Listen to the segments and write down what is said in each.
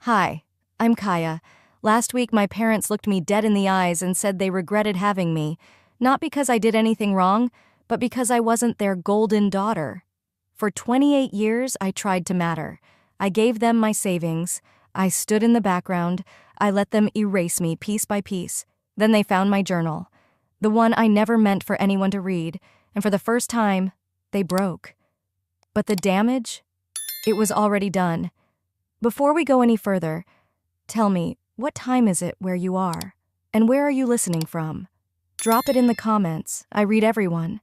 Hi, I'm Kaya. Last week my parents looked me dead in the eyes and said they regretted having me, not because I did anything wrong, but because I wasn't their golden daughter. For 28 years I tried to matter. I gave them my savings. I stood in the background. I let them erase me piece by piece. Then they found my journal, the one I never meant for anyone to read, and for the first time, they broke. But the damage? It was already done. Before we go any further, tell me, what time is it where you are? And where are you listening from? Drop it in the comments. I read everyone.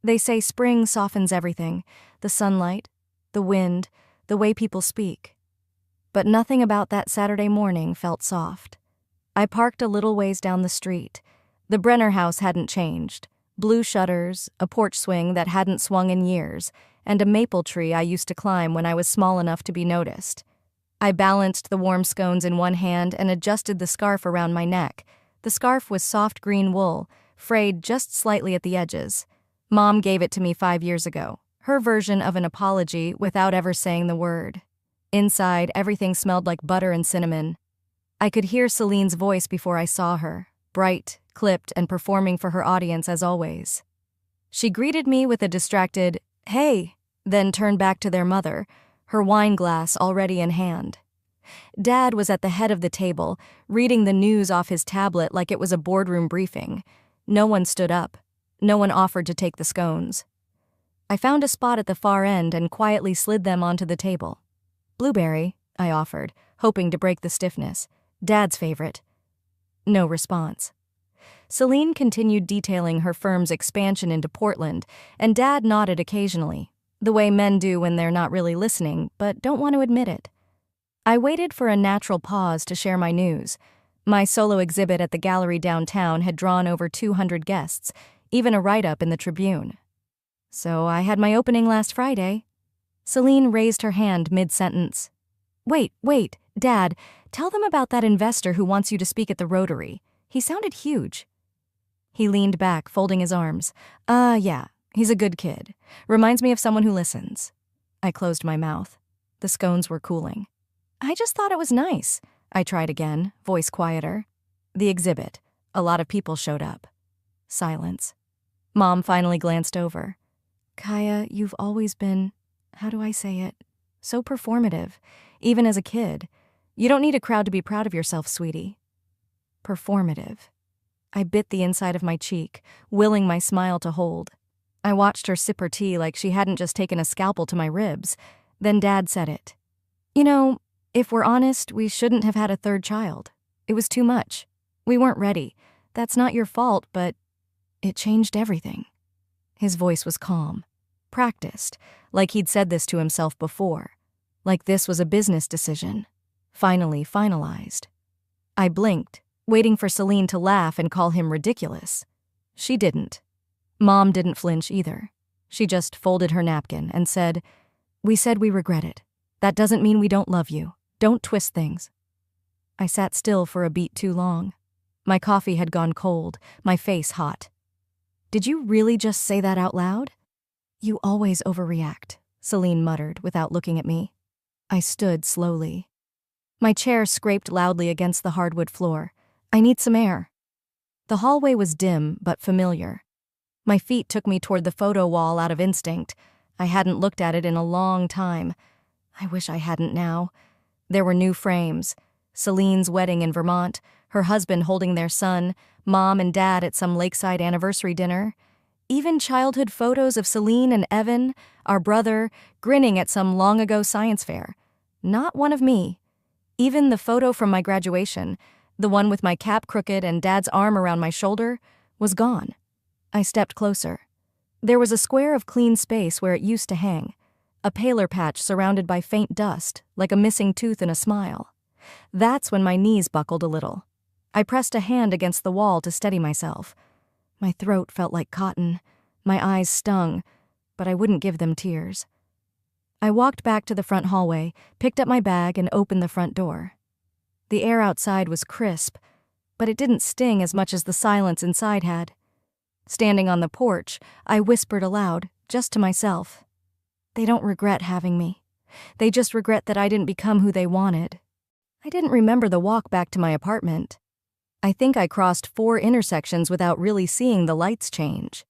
They say spring softens everything, the sunlight, the wind, the way people speak. But nothing about that Saturday morning felt soft. I parked a little ways down the street. The Brenner house hadn't changed. Blue shutters, a porch swing that hadn't swung in years, and a maple tree I used to climb when I was small enough to be noticed. I balanced the warm scones in one hand and adjusted the scarf around my neck. The scarf was soft green wool, frayed just slightly at the edges. Mom gave it to me 5 years ago, her version of an apology without ever saying the word. Inside, everything smelled like butter and cinnamon. I could hear Celine's voice before I saw her, bright, clipped, and performing for her audience as always. She greeted me with a distracted, "Hey," then turned back to their mother, her wine glass already in hand. Dad was at the head of the table, reading the news off his tablet like it was a boardroom briefing. No one stood up. No one offered to take the scones. I found a spot at the far end and quietly slid them onto the table. "Blueberry," I offered, hoping to break the stiffness. Dad's favorite. No response. Celine continued detailing her firm's expansion into Portland, and Dad nodded occasionally, the way men do when they're not really listening, but don't want to admit it. I waited for a natural pause to share my news. My solo exhibit at the gallery downtown had drawn over 200 guests, even a write-up in the Tribune. "So I had my opening last Friday." Celine raised her hand mid-sentence. Wait, Dad, tell them about that investor who wants you to speak at the Rotary. He sounded huge." He leaned back, folding his arms. Yeah, he's a good kid. Reminds me of someone who listens." I closed my mouth. The scones were cooling. "I just thought it was nice." I tried again, voice quieter. The exhibit. A lot of people showed up. Silence. Mom finally glanced over. "Kaya, you've always been, how do I say it, so performative, even as a kid. You don't need a crowd to be proud of yourself, sweetie." Performative. I bit the inside of my cheek, willing my smile to hold. I watched her sip her tea like she hadn't just taken a scalpel to my ribs. Then Dad said it. "You know, if we're honest, we shouldn't have had a third child. It was too much. We weren't ready. That's not your fault, but it changed everything." His voice was calm, practiced, like he'd said this to himself before, like this was a business decision, finally finalized. I blinked, waiting for Celine to laugh and call him ridiculous. She didn't. Mom didn't flinch either. She just folded her napkin and said, "We said we regret it. That doesn't mean we don't love you. Don't twist things." I sat still for a beat too long. My coffee had gone cold, my face hot. "Did you really just say that out loud?" "You always overreact," Celine muttered without looking at me. I stood slowly. My chair scraped loudly against the hardwood floor. "I need some air." The hallway was dim but familiar. My feet took me toward the photo wall out of instinct. I hadn't looked at it in a long time. I wish I hadn't now. There were new frames. Celine's wedding in Vermont, her husband holding their son, Mom and Dad at some lakeside anniversary dinner. Even childhood photos of Celine and Evan, our brother, grinning at some long-ago science fair. Not one of me. Even the photo from my graduation, the one with my cap crooked and Dad's arm around my shoulder, was gone. I stepped closer. There was a square of clean space where it used to hang, a paler patch surrounded by faint dust, like a missing tooth in a smile. That's when my knees buckled a little. I pressed a hand against the wall to steady myself. My throat felt like cotton. My eyes stung, but I wouldn't give them tears. I walked back to the front hallway, picked up my bag, and opened the front door. The air outside was crisp, but it didn't sting as much as the silence inside had. Standing on the porch, I whispered aloud, just to myself. "They don't regret having me. They just regret that I didn't become who they wanted." I didn't remember the walk back to my apartment. I think I crossed 4 intersections without really seeing the lights change.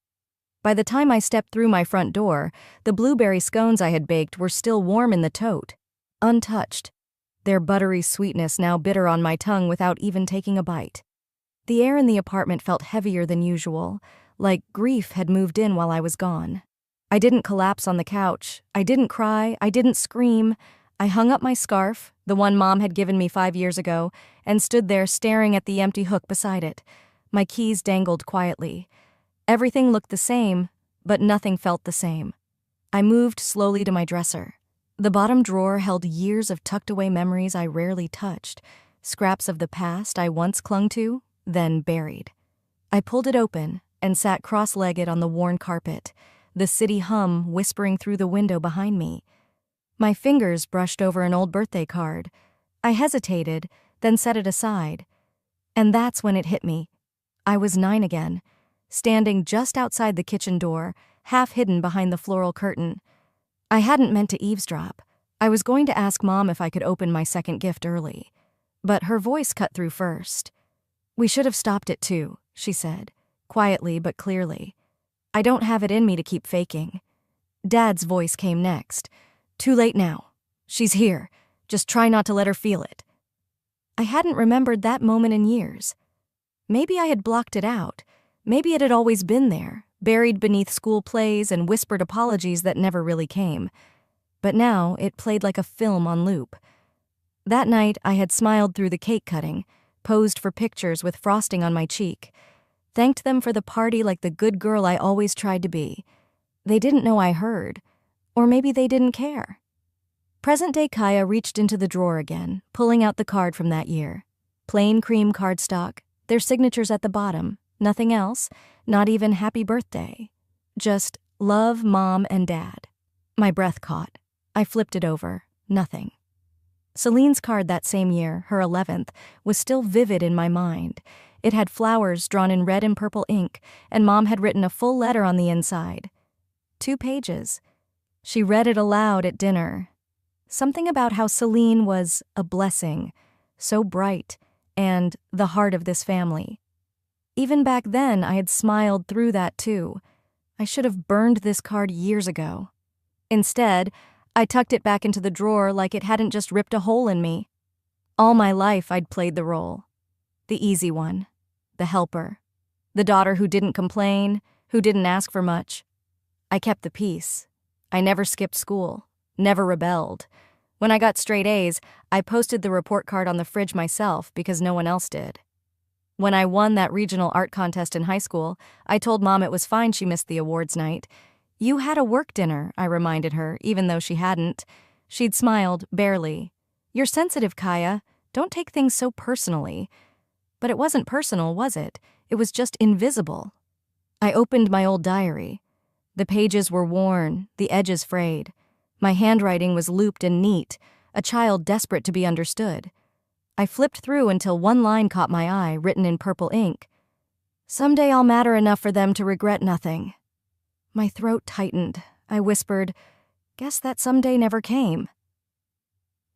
By the time I stepped through my front door, the blueberry scones I had baked were still warm in the tote, untouched, their buttery sweetness now bitter on my tongue without even taking a bite. The air in the apartment felt heavier than usual, like grief had moved in while I was gone. I didn't collapse on the couch. I didn't cry. I didn't scream. I hung up my scarf, the one Mom had given me 5 years ago, and stood there staring at the empty hook beside it. My keys dangled quietly. Everything looked the same, but nothing felt the same. I moved slowly to my dresser. The bottom drawer held years of tucked-away memories I rarely touched, scraps of the past I once clung to, then buried. I pulled it open and sat cross-legged on the worn carpet, the city hum whispering through the window behind me. My fingers brushed over an old birthday card. I hesitated, then set it aside. And that's when it hit me. I was 9 again, standing just outside the kitchen door, half hidden behind the floral curtain. I hadn't meant to eavesdrop. I was going to ask Mom if I could open my second gift early. But her voice cut through first. "We should have stopped at 2, she said, quietly but clearly. "I don't have it in me to keep faking." Dad's voice came next. "Too late now. She's here. Just try not to let her feel it." I hadn't remembered that moment in years. Maybe I had blocked it out. Maybe it had always been there, buried beneath school plays and whispered apologies that never really came. But now it played like a film on loop. That night I had smiled through the cake cutting, posed for pictures with frosting on my cheek, thanked them for the party like the good girl I always tried to be. They didn't know I heard, or maybe they didn't care. Present-day Kaya reached into the drawer again, pulling out the card from that year. Plain cream cardstock, their signatures at the bottom, nothing else, not even happy birthday. Just love, Mom and Dad. My breath caught. I flipped it over. Nothing. Celine's card that same year, her 11th, was still vivid in my mind. It had flowers drawn in red and purple ink, and Mom had written a full letter on the inside. 2 pages. She read it aloud at dinner. Something about how Celine was a blessing, so bright, and the heart of this family. Even back then, I had smiled through that too. I should have burned this card years ago. Instead, I tucked it back into the drawer like it hadn't just ripped a hole in me. All my life, I'd played the role. The easy one. The helper. The daughter who didn't complain, who didn't ask for much. I kept the peace. I never skipped school. Never rebelled. When I got straight A's, I posted the report card on the fridge myself because no one else did. When I won that regional art contest in high school, I told Mom it was fine she missed the awards night. "You had a work dinner," I reminded her, even though she hadn't. She'd smiled, barely. "You're sensitive, Kaya. Don't take things so personally." But it wasn't personal, was it? It was just invisible. I opened my old diary. The pages were worn, the edges frayed. My handwriting was looped and neat, a child desperate to be understood. I flipped through until one line caught my eye, written in purple ink. "Someday I'll matter enough for them to regret nothing." My throat tightened. I whispered, "Guess that someday never came."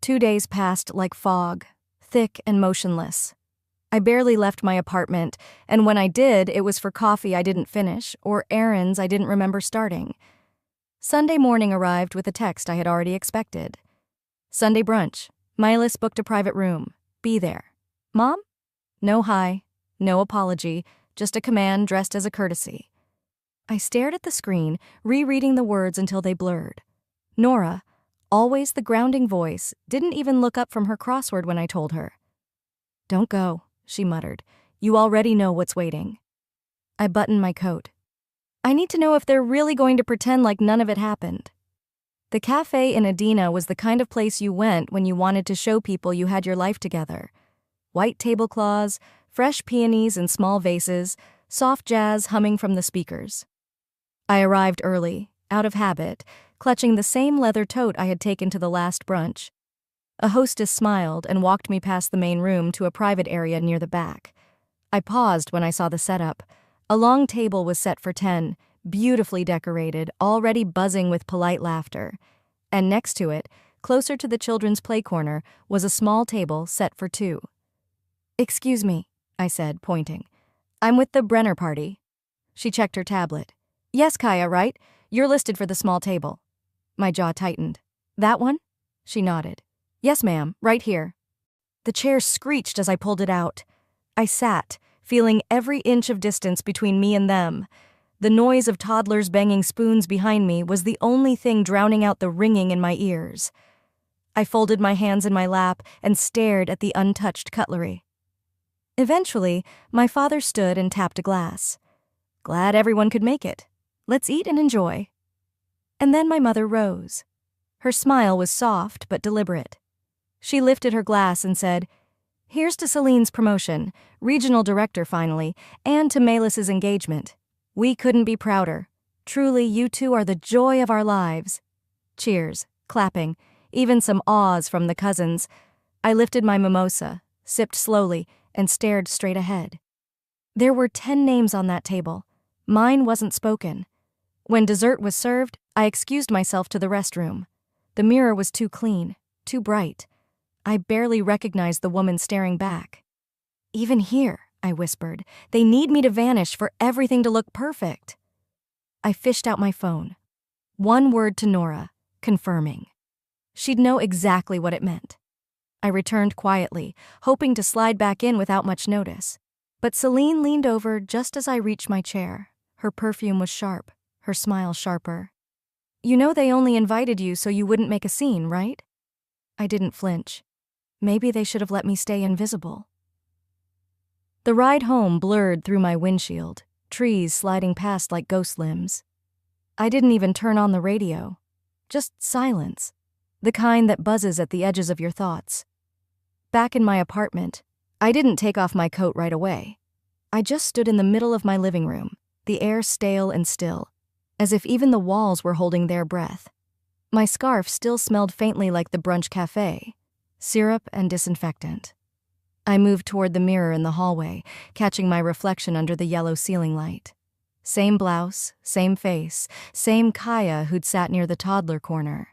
2 days passed like fog, thick and motionless. I barely left my apartment, and when I did, it was for coffee I didn't finish or errands I didn't remember starting. Sunday morning arrived with a text I had already expected. "Sunday brunch. Milas booked a private room. Be there." Mom? No hi, no apology, just a command dressed as a courtesy. I stared at the screen, rereading the words until they blurred. Nora, always the grounding voice, didn't even look up from her crossword when I told her. "Don't go," she muttered. "You already know what's waiting." I buttoned my coat. I need to know if they're really going to pretend like none of it happened. The cafe in Adina was the kind of place you went when you wanted to show people you had your life together. White tablecloths, fresh peonies in small vases, soft jazz humming from the speakers. I arrived early, out of habit, clutching the same leather tote I had taken to the last brunch. A hostess smiled and walked me past the main room to a private area near the back. I paused when I saw the setup. A long table was set for 10, beautifully decorated, already buzzing with polite laughter. And next to it, Closer to the children's play corner was a small table set for two. "Excuse me," I said, pointing. "I'm with the Brenner party." She checked her tablet. "Yes, Kaya, right? You're listed for the small table." My jaw tightened. "That one?" She nodded. "Yes, ma'am, right here." The chair screeched as I pulled it out. I sat, feeling every inch of distance between me and them. The noise of toddlers banging spoons behind me was the only thing drowning out the ringing in my ears. I folded my hands in my lap and stared at the untouched cutlery. Eventually, my father stood and tapped a glass. "Glad everyone could make it. Let's eat and enjoy." And then my mother rose. Her smile was soft but deliberate. She lifted her glass and said, "Here's to Celine's promotion, regional director finally, and to Melis's engagement. We couldn't be prouder. Truly, you two are the joy of our lives." Cheers, clapping, even some awes from the cousins. I lifted my mimosa, sipped slowly, and stared straight ahead. There were 10 names on that table. Mine wasn't spoken. When dessert was served, I excused myself to the restroom. The mirror was too clean, too bright. I barely recognized the woman staring back. "Even here," I whispered, "they need me to vanish for everything to look perfect." I fished out my phone. One word to Nora, confirming. She'd know exactly what it meant. I returned quietly, hoping to slide back in without much notice. But Celine leaned over just as I reached my chair. Her perfume was sharp, her smile sharper. "You know they only invited you so you wouldn't make a scene, right?" I didn't flinch. Maybe they should have let me stay invisible. The ride home blurred through my windshield, trees sliding past like ghost limbs. I didn't even turn on the radio. Just silence, the kind that buzzes at the edges of your thoughts. Back in my apartment, I didn't take off my coat right away. I just stood in the middle of my living room, the air stale and still, as if even the walls were holding their breath. My scarf still smelled faintly like the brunch cafe, syrup and disinfectant. I moved toward the mirror in the hallway, catching my reflection under the yellow ceiling light. Same blouse, same face, same Kaya who'd sat near the toddler corner.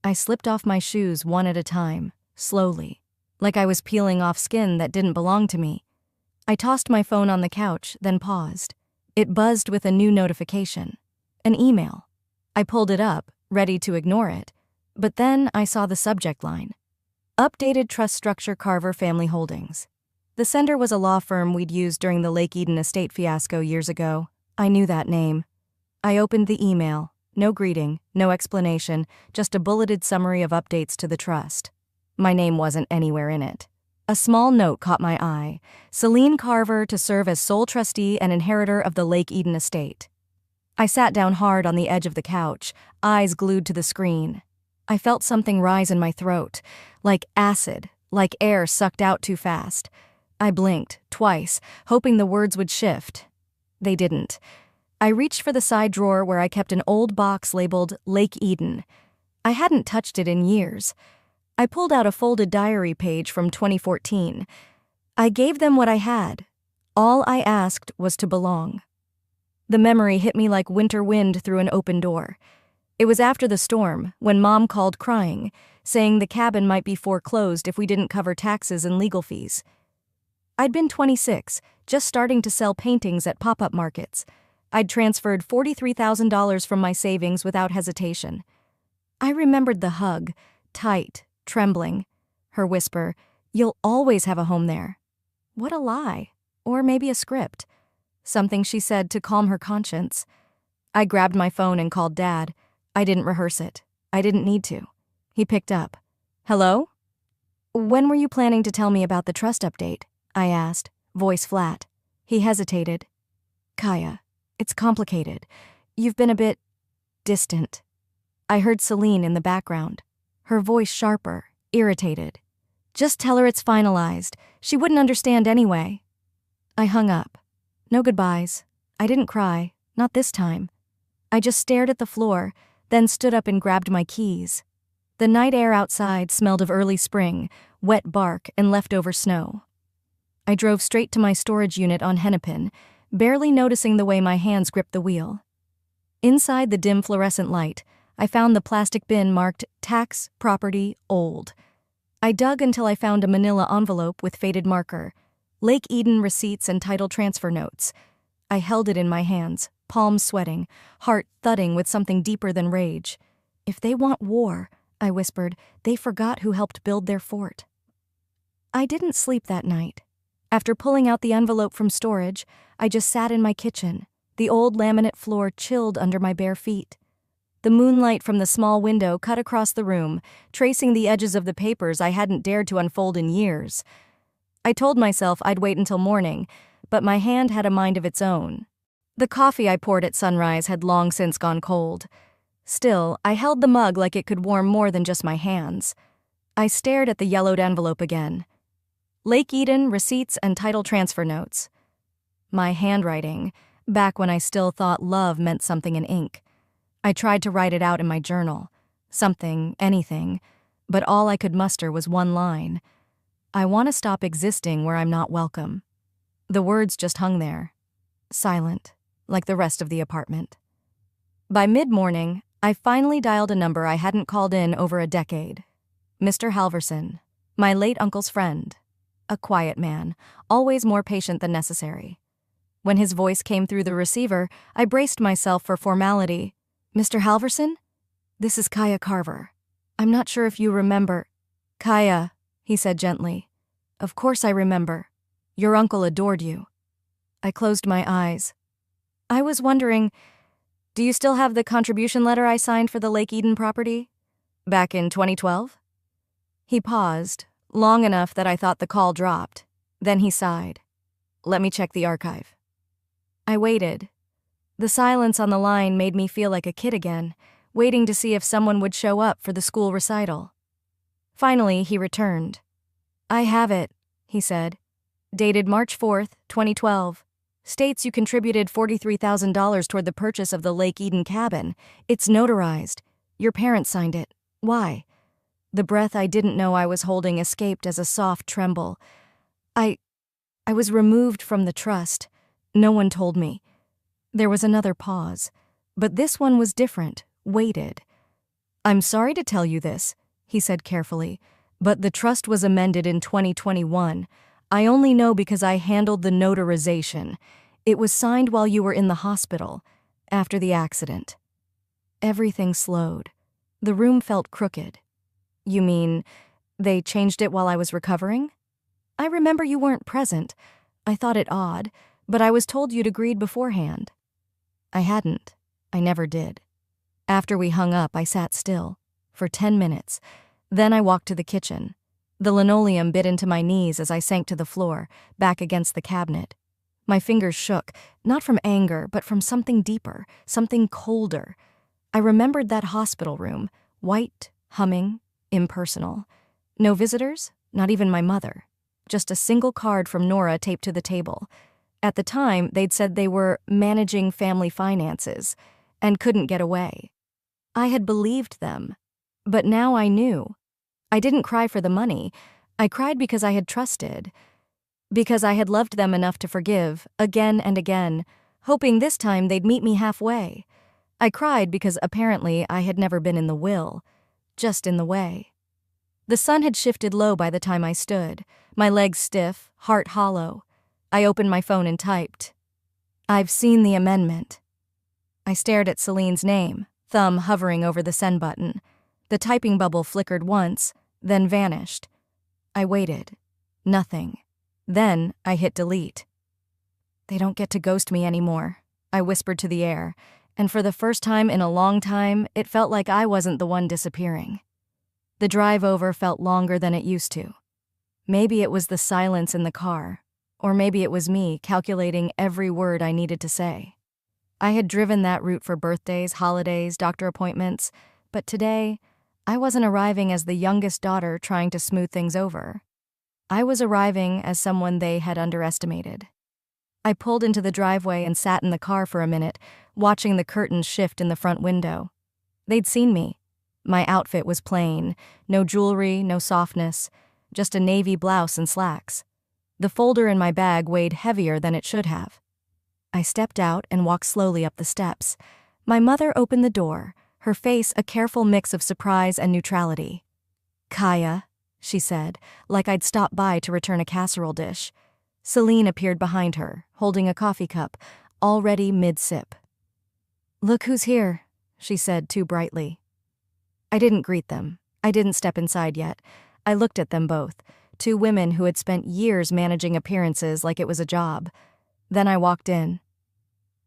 I slipped off my shoes one at a time, slowly, like I was peeling off skin that didn't belong to me. I tossed my phone on the couch, then paused. It buzzed with a new notification. An email. I pulled it up, ready to ignore it, but then I saw the subject line. Updated Trust Structure Carver Family Holdings. The sender was a law firm we'd used during the Lake Eden estate fiasco years ago. I knew that name. I opened the email. No greeting, no explanation, just a bulleted summary of updates to the trust. My name wasn't anywhere in it. A small note caught my eye. Celine Carver to serve as sole trustee and inheritor of the Lake Eden estate. I sat down hard on the edge of the couch, eyes glued to the screen. I felt something rise in my throat, like acid, like air sucked out too fast. I blinked, twice, hoping the words would shift. They didn't. I reached for the side drawer where I kept an old box labeled Lake Eden. I hadn't touched it in years. I pulled out a folded diary page from 2014. I gave them what I had. All I asked was to belong. The memory hit me like winter wind through an open door. It was after the storm, when Mom called crying, saying the cabin might be foreclosed if we didn't cover taxes and legal fees. I'd been 26, just starting to sell paintings at pop-up markets. I'd transferred $43,000 from my savings without hesitation. I remembered the hug, tight, trembling. Her whisper, "You'll always have a home there." What a lie. Or maybe a script. Something she said to calm her conscience. I grabbed my phone and called Dad. I didn't rehearse it. I didn't need to. He picked up. "Hello?" "When were you planning to tell me about the trust update?" I asked, voice flat. He hesitated. "Kaya, it's complicated. You've been a bit distant." I heard Celine in the background, her voice sharper, irritated. "Just tell her it's finalized. She wouldn't understand anyway." I hung up. No goodbyes. I didn't cry, not this time. I just stared at the floor, then stood up and grabbed my keys. The night air outside smelled of early spring, wet bark, and leftover snow. I drove straight to my storage unit on Hennepin, barely noticing the way my hands gripped the wheel. Inside the dim fluorescent light, I found the plastic bin marked Tax Property Old. I dug until I found a manila envelope with faded marker, Lake Eden receipts and title transfer notes. I held it in my hands, palms sweating, heart thudding with something deeper than rage. If they want war, I whispered, they forgot who helped build their fort. I didn't sleep that night. After pulling out the envelope from storage, I just sat in my kitchen, the old laminate floor chilled under my bare feet. The moonlight from the small window cut across the room, tracing the edges of the papers I hadn't dared to unfold in years. I told myself I'd wait until morning, but my hand had a mind of its own. The coffee I poured at sunrise had long since gone cold. Still, I held the mug like it could warm more than just my hands. I stared at the yellowed envelope again. Lake Eden, receipts, and title transfer notes. My handwriting, back when I still thought love meant something in ink. I tried to write it out in my journal. Something, anything, but all I could muster was one line. I want to stop existing where I'm not welcome. The words just hung there, silent, like the rest of the apartment. By mid-morning, I finally dialed a number I hadn't called in over a decade. Mr. Halverson, my late uncle's friend. A quiet man, always more patient than necessary. When his voice came through the receiver, I braced myself for formality. Mr. Halverson? This is Kaya Carver. I'm not sure if you remember. Kaya, he said gently. Of course I remember. Your uncle adored you. I closed my eyes. I was wondering, do you still have the contribution letter I signed for the Lake Eden property? Back in 2012? He paused, long enough that I thought the call dropped. Then he sighed. Let me check the archive. I waited. The silence on the line made me feel like a kid again, waiting to see if someone would show up for the school recital. Finally, he returned. I have it, he said. Dated March 4th, 2012. States you contributed $43,000 toward the purchase of the Lake Eden cabin. It's notarized. Your parents signed it. Why? The breath I didn't know I was holding escaped as a soft tremble. I was removed from the trust. No one told me. There was another pause, but this one was different, weighted. I'm sorry to tell you this, he said carefully, but the trust was amended in 2021. I only know because I handled the notarization. It was signed while you were in the hospital, after the accident. Everything slowed. The room felt crooked. You mean, they changed it while I was recovering? I remember you weren't present. I thought it odd, but I was told you'd agreed beforehand. I hadn't. I never did. After we hung up, I sat still, for 10 minutes. Then I walked to the kitchen. The linoleum bit into my knees as I sank to the floor, back against the cabinet. My fingers shook, not from anger, but from something deeper, something colder. I remembered that hospital room, white, humming, impersonal. No visitors, not even my mother. Just a single card from Nora taped to the table. At the time, they'd said they were managing family finances and couldn't get away. I had believed them, but now I knew. I didn't cry for the money. I cried because I had trusted, because I had loved them enough to forgive, again and again, hoping this time they'd meet me halfway. I cried because apparently I had never been in the will, just in the way. The sun had shifted low by the time I stood, my legs stiff, heart hollow. I opened my phone and typed, I've seen the amendment. I stared at Celine's name, thumb hovering over the send button. The typing bubble flickered once, then vanished. I waited. Nothing. Then I hit delete. They don't get to ghost me anymore, I whispered to the air, and for the first time in a long time, it felt like I wasn't the one disappearing. The drive over felt longer than it used to. Maybe it was the silence in the car, or maybe it was me calculating every word I needed to say. I had driven that route for birthdays, holidays, doctor appointments, but today, I wasn't arriving as the youngest daughter trying to smooth things over. I was arriving as someone they had underestimated. I pulled into the driveway and sat in the car for a minute, watching the curtains shift in the front window. They'd seen me. My outfit was plain, no jewelry, no softness, just a navy blouse and slacks. The folder in my bag weighed heavier than it should have. I stepped out and walked slowly up the steps. My mother opened the door, her face a careful mix of surprise and neutrality. "Kaya," she said, like I'd stopped by to return a casserole dish. Celine appeared behind her, holding a coffee cup, already mid-sip. "Look who's here," she said too brightly. I didn't greet them. I didn't step inside yet. I looked at them both, two women who had spent years managing appearances like it was a job. Then I walked in.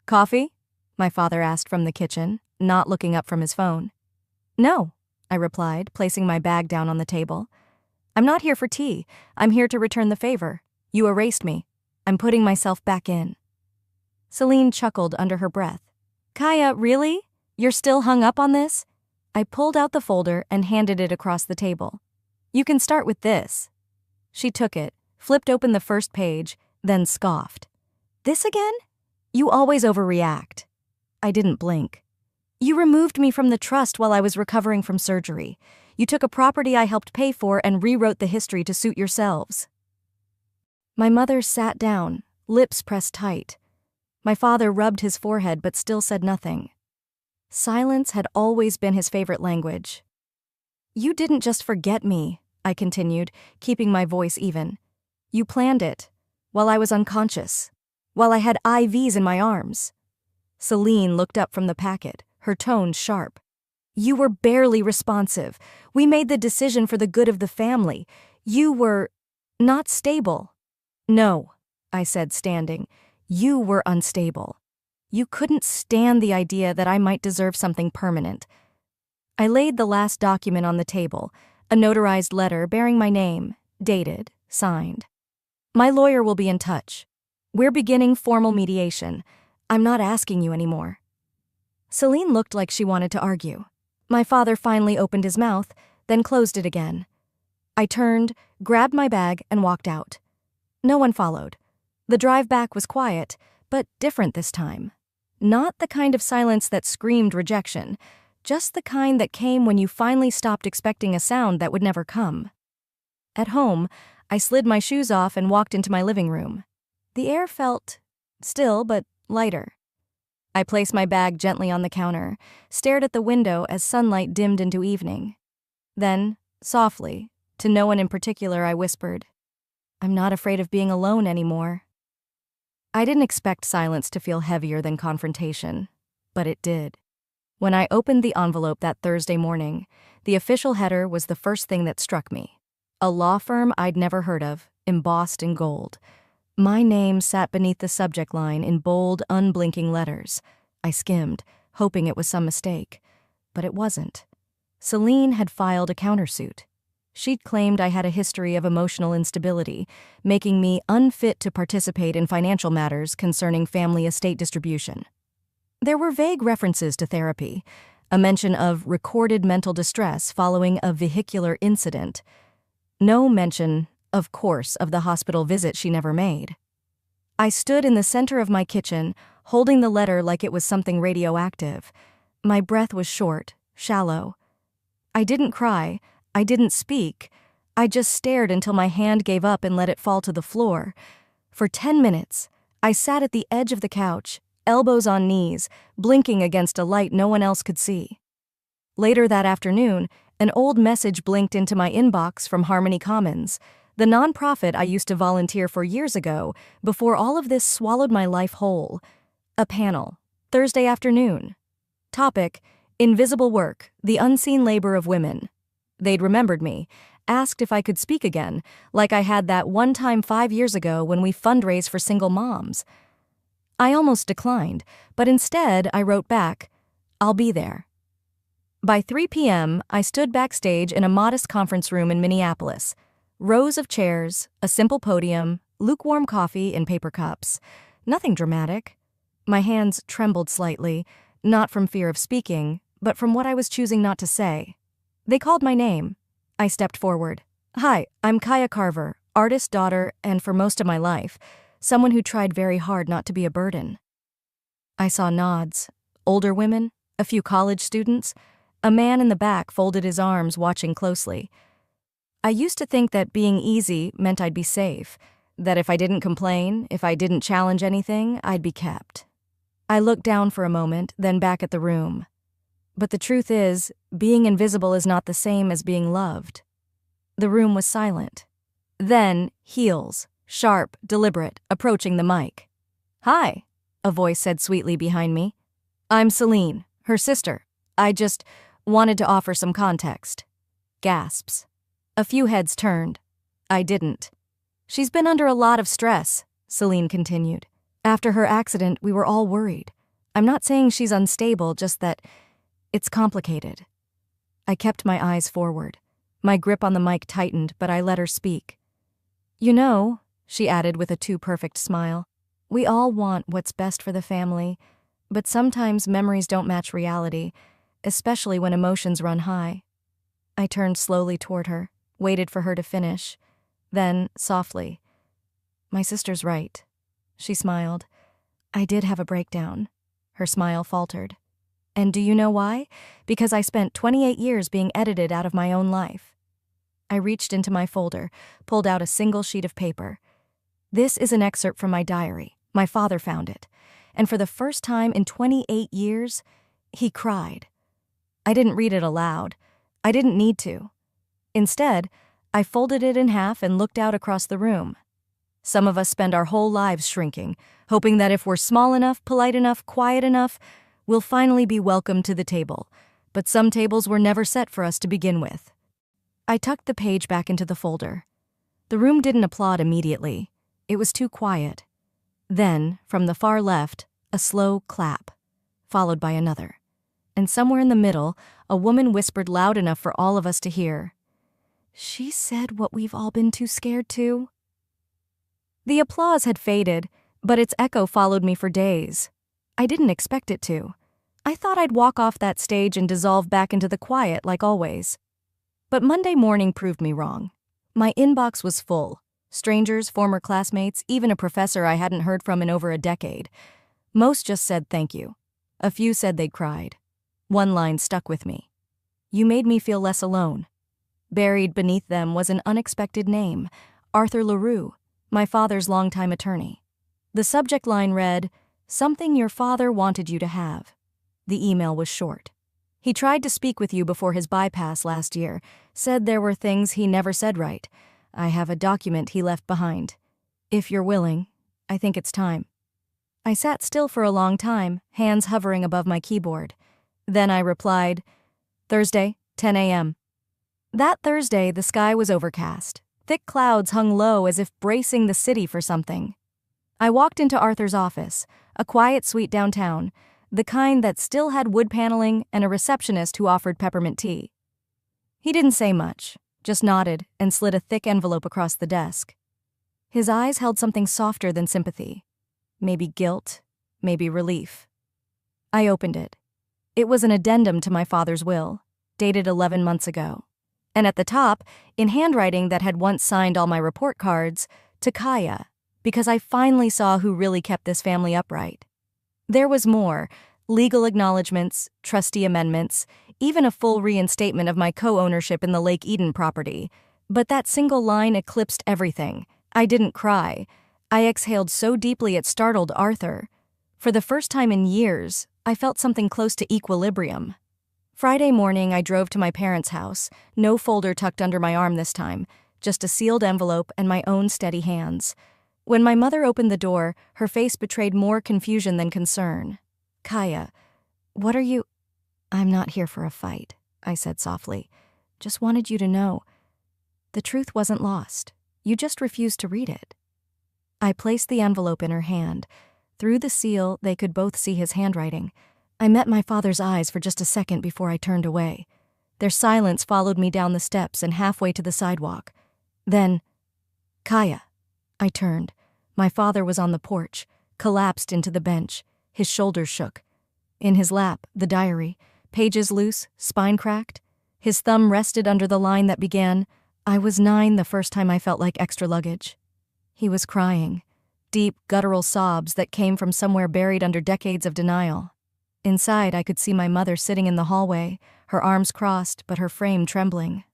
"Coffee?" my father asked from the kitchen, not looking up from his phone. "No," I replied, placing my bag down on the table. "I'm not here for tea. I'm here to return the favor. You erased me. I'm putting myself back in." Celine chuckled under her breath. "Kaya, really? You're still hung up on this?" I pulled out the folder and handed it across the table. "You can start with this." She took it, flipped open the first page, then scoffed. "This again? You always overreact." I didn't blink. "You removed me from the trust while I was recovering from surgery. You took a property I helped pay for and rewrote the history to suit yourselves." My mother sat down, lips pressed tight. My father rubbed his forehead but still said nothing. Silence had always been his favorite language. "You didn't just forget me," I continued, keeping my voice even. "You planned it, while I was unconscious, while I had IVs in my arms." Celine looked up from the packet, her tone sharp. "You were barely responsive. We made the decision for the good of the family. You were not stable." "No," I said, standing. "You were unstable. You couldn't stand the idea that I might deserve something permanent." I laid the last document on the table, a notarized letter bearing my name, dated, signed. "My lawyer will be in touch. We're beginning formal mediation. I'm not asking you anymore." Celine looked like she wanted to argue. My father finally opened his mouth, then closed it again. I turned, grabbed my bag, and walked out. No one followed. The drive back was quiet, but different this time. Not the kind of silence that screamed rejection, just the kind that came when you finally stopped expecting a sound that would never come. At home, I slid my shoes off and walked into my living room. The air felt still but lighter. I placed my bag gently on the counter, stared at the window as sunlight dimmed into evening. Then, softly, to no one in particular, I whispered, "I'm not afraid of being alone anymore." I didn't expect silence to feel heavier than confrontation, but it did. When I opened the envelope that Thursday morning, the official header was the first thing that struck me. A law firm I'd never heard of, embossed in gold. My name sat beneath the subject line in bold, unblinking letters. I skimmed, hoping it was some mistake. But it wasn't. Celine had filed a countersuit. She'd claimed I had a history of emotional instability, making me unfit to participate in financial matters concerning family estate distribution. There were vague references to therapy, a mention of recorded mental distress following a vehicular incident. No mention, of course, of the hospital visit she never made. I stood in the center of my kitchen, holding the letter like it was something radioactive. My breath was short, shallow. I didn't cry. I didn't speak. I just stared until my hand gave up and let it fall to the floor. For 10 minutes, I sat at the edge of the couch, elbows on knees, blinking against a light no one else could see. Later that afternoon, an old message blinked into my inbox from Harmony Commons, the nonprofit I used to volunteer for years ago, before all of this swallowed my life whole. A panel, Thursday afternoon. Topic, Invisible Work, the Unseen Labor of Women. They'd remembered me, asked if I could speak again, like I had that one time 5 years ago when we fundraised for single moms. I almost declined, but instead I wrote back, "I'll be there." By 3 p.m., I stood backstage in a modest conference room in Minneapolis. Rows of chairs, a simple podium, lukewarm coffee in paper cups. Nothing dramatic. My hands trembled slightly, not from fear of speaking, but from what I was choosing not to say. They called my name. I stepped forward. "Hi, I'm Kaya Carver, artist, daughter, and for most of my life, someone who tried very hard not to be a burden." I saw nods. Older women, a few college students. A man in the back folded his arms, watching closely. I used to think that being easy meant I'd be safe, that if I didn't complain, if I didn't challenge anything, I'd be kept. I looked down for a moment, then back at the room. But the truth is, being invisible is not the same as being loved. The room was silent. Then, heels, sharp, deliberate, approaching the mic. "Hi," a voice said sweetly behind me. "I'm Celine, her sister. I just wanted to offer some context." Gasps. A few heads turned. I didn't. "She's been under a lot of stress," Celine continued. "After her accident, we were all worried. I'm not saying she's unstable, just that it's complicated." I kept my eyes forward. My grip on the mic tightened, but I let her speak. "You know," she added with a too-perfect smile, "we all want what's best for the family, but sometimes memories don't match reality, especially when emotions run high." I turned slowly toward her, waited for her to finish. Then, softly, "My sister's right." She smiled. "I did have a breakdown." Her smile faltered. "And do you know why? Because I spent 28 years being edited out of my own life." I reached into my folder, pulled out a single sheet of paper. "This is an excerpt from my diary. My father found it. And for the first time in 28 years, he cried." I didn't read it aloud. I didn't need to. Instead, I folded it in half and looked out across the room. Some of us spend our whole lives shrinking, hoping that if we're small enough, polite enough, quiet enough, we'll finally be welcomed to the table. But some tables were never set for us to begin with. I tucked the page back into the folder. The room didn't applaud immediately. It was too quiet. Then, from the far left, a slow clap, followed by another. And somewhere in the middle, a woman whispered loud enough for all of us to hear, "She said what we've all been too scared to." The applause had faded, but its echo followed me for days. I didn't expect it to. I thought I'd walk off that stage and dissolve back into the quiet like always. But Monday morning proved me wrong. My inbox was full. Strangers, former classmates, even a professor I hadn't heard from in over a decade. Most just said thank you. A few said they'd cried. One line stuck with me. "You made me feel less alone." Buried beneath them was an unexpected name, Arthur LaRue, my father's longtime attorney. The subject line read, "Something your father wanted you to have." The email was short. "He tried to speak with you before his bypass last year, said there were things he never said right. I have a document he left behind. If you're willing, I think it's time." I sat still for a long time, hands hovering above my keyboard. Then I replied, "Thursday, 10 a.m. That Thursday, the sky was overcast. Thick clouds hung low as if bracing the city for something. I walked into Arthur's office, a quiet suite downtown, the kind that still had wood paneling and a receptionist who offered peppermint tea. He didn't say much, just nodded and slid a thick envelope across the desk. His eyes held something softer than sympathy. Maybe guilt, maybe relief. I opened it. It was an addendum to my father's will, dated 11 months ago. And at the top, in handwriting that had once signed all my report cards, to Kaya, because I finally saw who really kept this family upright. There was more, legal acknowledgments, trustee amendments, even a full reinstatement of my co-ownership in the Lake Eden property. But that single line eclipsed everything. I didn't cry. I exhaled so deeply it startled Arthur. For the first time in years, I felt something close to equilibrium. Friday morning, I drove to my parents' house, no folder tucked under my arm this time, just a sealed envelope and my own steady hands. When my mother opened the door, her face betrayed more confusion than concern. "Kaya, what are you—" "I'm not here for a fight," I said softly. "Just wanted you to know. The truth wasn't lost. You just refused to read it." I placed the envelope in her hand. Through the seal, they could both see his handwriting. I met my father's eyes for just a second before I turned away. Their silence followed me down the steps and halfway to the sidewalk. Then, "Kaya." I turned. My father was on the porch, collapsed into the bench. His shoulders shook. In his lap, the diary, pages loose, spine cracked. His thumb rested under the line that began, "I was 9 the first time I felt like extra luggage." He was crying, deep, guttural sobs that came from somewhere buried under decades of denial. Inside, I could see my mother sitting in the hallway, her arms crossed but her frame trembling.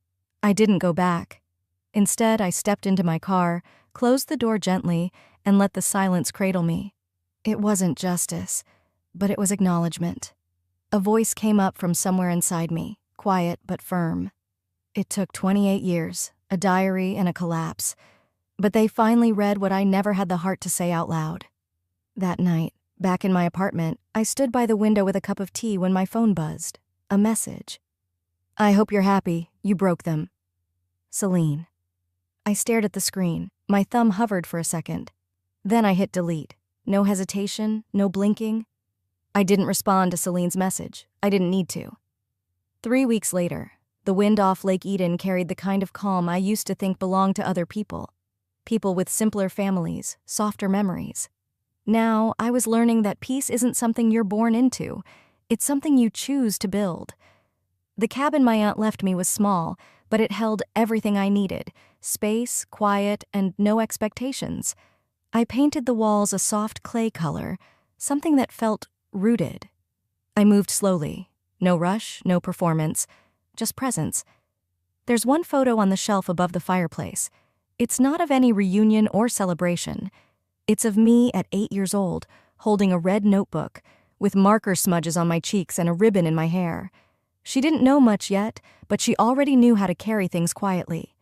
I didn't go back. Instead, I stepped into my car, closed the door gently, and let the silence cradle me. It wasn't justice, but it was acknowledgement. A voice came up from somewhere inside me, quiet but firm. It took 28 years, a diary and a collapse, but they finally read what I never had the heart to say out loud. That night, back in my apartment, I stood by the window with a cup of tea when my phone buzzed. A message. "I hope you're happy. You broke them. Celine." I stared at the screen. My thumb hovered for a second. Then I hit delete. No hesitation, no blinking. I didn't respond to Celine's message. I didn't need to. 3 weeks later, the wind off Lake Eden carried the kind of calm I used to think belonged to other people. People with simpler families, softer memories. Now, I was learning that peace isn't something you're born into. It's something you choose to build. The cabin my aunt left me was small, but it held everything I needed: space, quiet, and no expectations. I painted the walls a soft clay color, something that felt rooted. I moved slowly. No rush, no performance, just presence. There's one photo on the shelf above the fireplace. It's not of any reunion or celebration. It's of me at 8 years old, holding a red notebook, with marker smudges on my cheeks and a ribbon in my hair. She didn't know much yet, but she already knew how to carry things quietly.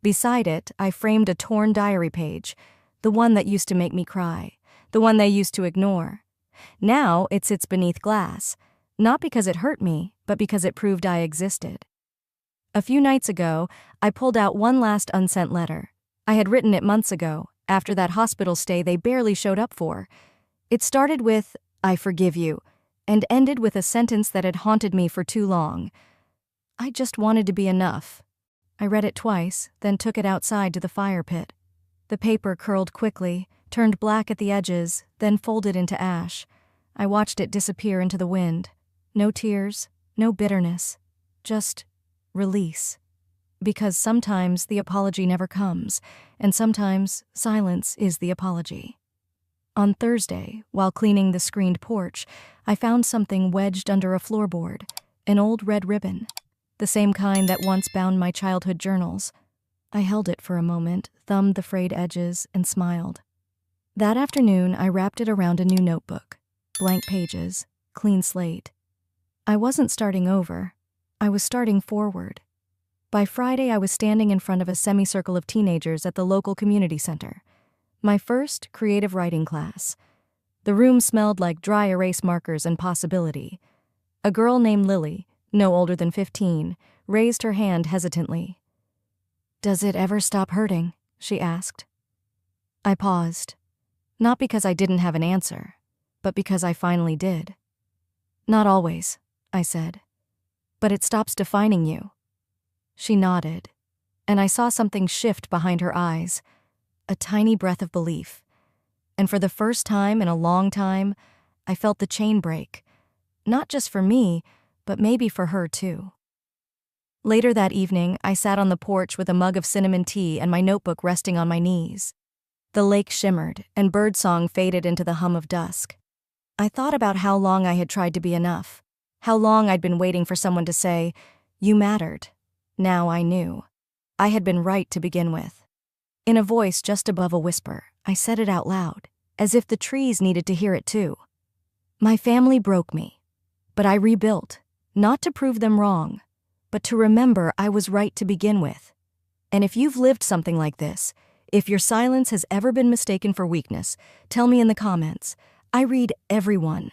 Beside it, I framed a torn diary page, the one that used to make me cry, the one they used to ignore. Now it sits beneath glass, not because it hurt me, but because it proved I existed. A few nights ago, I pulled out one last unsent letter. I had written it months ago, after that hospital stay they barely showed up for. It started with, "I forgive you," and ended with a sentence that had haunted me for too long. I just wanted to be enough. I read it twice, then took it outside to the fire pit. The paper curled quickly, turned black at the edges, then folded into ash. I watched it disappear into the wind. No tears, no bitterness, just release. Because sometimes the apology never comes, and sometimes silence is the apology. On Thursday, while cleaning the screened porch, I found something wedged under a floorboard, an old red ribbon, the same kind that once bound my childhood journals. I held it for a moment, thumbed the frayed edges, and smiled. That afternoon, I wrapped it around a new notebook. Blank pages, clean slate. I wasn't starting over. I was starting forward. By Friday, I was standing in front of a semicircle of teenagers at the local community center. My first creative writing class. The room smelled like dry erase markers and possibility. A girl named Lily, no older than 15, raised her hand hesitantly. "Does it ever stop hurting?" she asked. I paused. Not because I didn't have an answer, but because I finally did. "Not always," I said. "But it stops defining you." She nodded, and I saw something shift behind her eyes, a tiny breath of belief. And for the first time in a long time, I felt the chain break, not just for me, but maybe for her too. Later that evening, I sat on the porch with a mug of cinnamon tea and my notebook resting on my knees. The lake shimmered, and birdsong faded into the hum of dusk. I thought about how long I had tried to be enough, how long I'd been waiting for someone to say, "You mattered." Now I knew. I had been right to begin with. In a voice just above a whisper, I said it out loud, as if the trees needed to hear it too. My family broke me, but I rebuilt, not to prove them wrong, but to remember I was right to begin with. And if you've lived something like this, if your silence has ever been mistaken for weakness, tell me in the comments. I read everyone.